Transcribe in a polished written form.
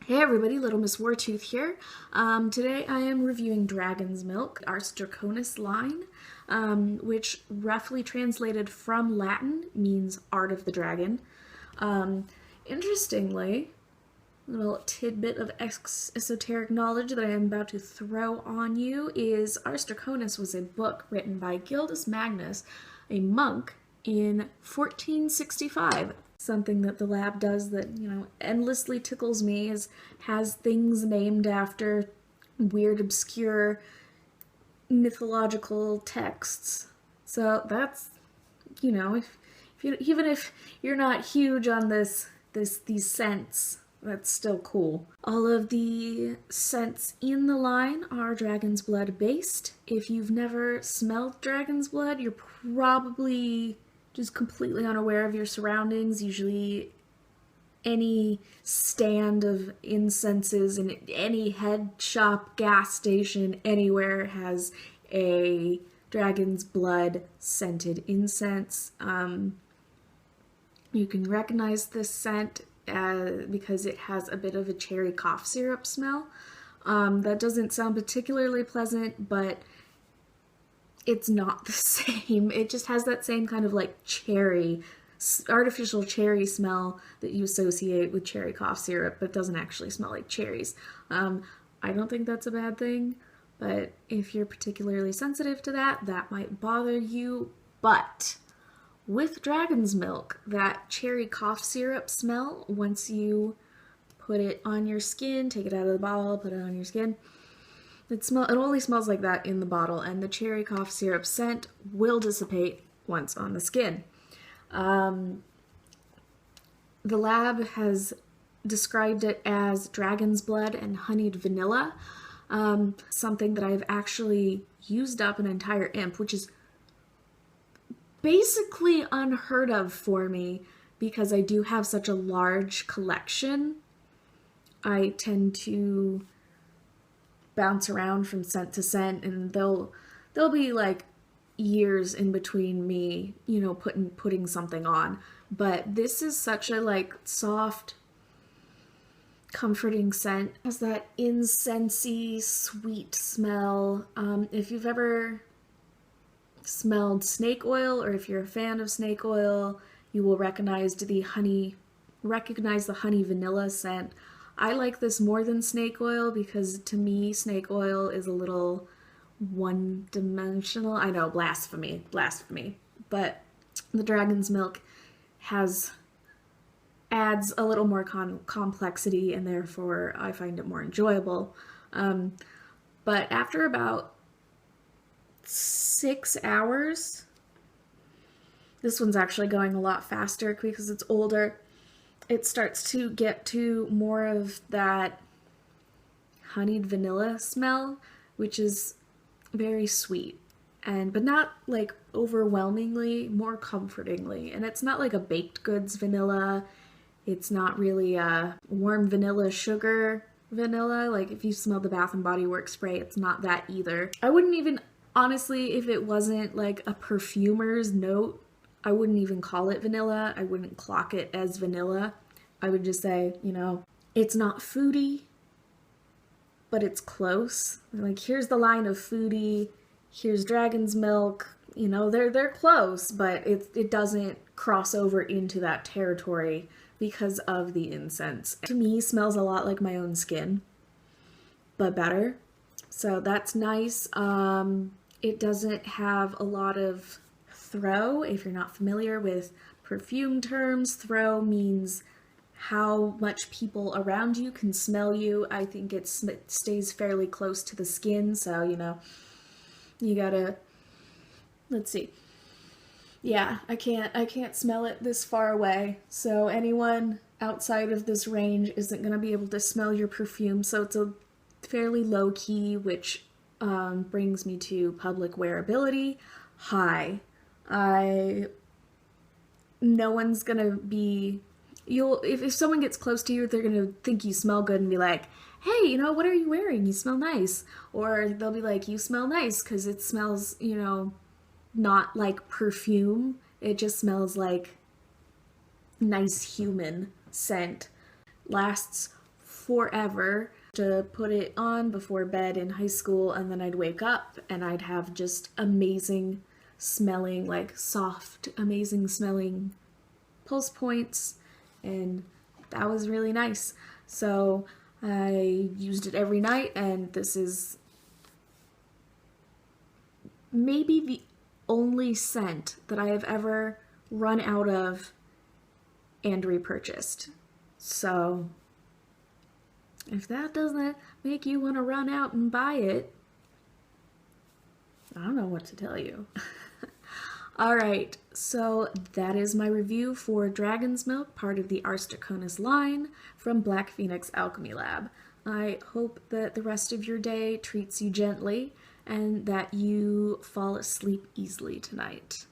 Hey everybody, Little Miss Wartooth here. Today I am reviewing Dragon's Milk, Ars Draconis line, which roughly translated from Latin means Art of the Dragon. Interestingly, a little tidbit of esoteric knowledge that I am about to throw on you is Ars Draconis was a book written by Gildas Magnus, a monk, in 1465. Something that the lab does that, endlessly tickles me is has things named after weird, obscure mythological texts. So that's, even if you're not huge on these scents, that's still cool. All of the scents in the line are dragon's blood based. If you've never smelled dragon's blood, you're probably just completely unaware of your surroundings. Usually any stand of incenses in any head shop, gas station, anywhere has a dragon's blood scented incense. You can recognize this scent because it has a bit of a cherry cough syrup smell. That doesn't sound particularly pleasant, but it's not the same. It just has that same kind of like cherry, artificial cherry smell that you associate with cherry cough syrup, but doesn't actually smell like cherries. I don't think that's a bad thing, but if you're particularly sensitive to that, that might bother you. But with dragon's milk, that cherry cough syrup smell, once you put it on your skin, take it out of the bottle, put it on your skin, it only smells like that in the bottle, and the cherry cough syrup scent will dissipate once on the skin. The lab has described it as dragon's blood and honeyed vanilla, something that I've actually used up an entire imp, which is basically unheard of for me because I do have such a large collection. I tend to bounce around from scent to scent, and there'll be like years in between me, putting something on. But this is such a soft, comforting scent. It has that incensey, sweet smell. If you've ever smelled snake oil, or if you're a fan of snake oil, you will recognize the honey vanilla scent. I like this more than snake oil because to me snake oil is a little one-dimensional. I know, blasphemy, but the dragon's milk adds a little more complexity, and therefore I find it more enjoyable. But after about 6 hours, this one's actually going a lot faster because it's older. It starts to get to more of that honeyed vanilla smell, which is very sweet, but not like overwhelmingly, more comfortingly. And it's not like a baked goods vanilla. It's not really a warm vanilla sugar vanilla. Like if you smell the Bath and Body Works spray, it's not that either. I wouldn't even, honestly, if it wasn't like a perfumer's note, I wouldn't even call it vanilla. I wouldn't clock it as vanilla. I would just say, it's not foodie, but it's close. Like, here's the line of foodie, here's dragon's milk, they're close, but it doesn't cross over into that territory because of the incense. To me, smells a lot like my own skin, but better. So that's nice. It doesn't have a lot of throw. If you're not familiar with perfume terms, throw means how much people around you can smell you. I think it stays fairly close to the skin, so you gotta, let's see. Yeah, I can't smell it this far away, so anyone outside of this range isn't gonna be able to smell your perfume, so it's a fairly low key, which brings me to public wearability. High. No one's gonna be, if someone gets close to you, they're gonna think you smell good and be like, hey, what are you wearing? You smell nice. Or they'll be like, you smell nice, because it smells, not like perfume. It just smells like nice human scent. Lasts forever to put it on before bed in high school, and then I'd wake up and I'd have just amazing smelling, like soft, amazing smelling pulse points, and that was really nice. So I used it every night, and this is maybe the only scent that I have ever run out of and repurchased. So if that doesn't make you want to run out and buy it, I don't know what to tell you. Alright, so that is my review for Dragon's Milk, part of the Ars Draconis line from Black Phoenix Alchemy Lab. I hope that the rest of your day treats you gently and that you fall asleep easily tonight.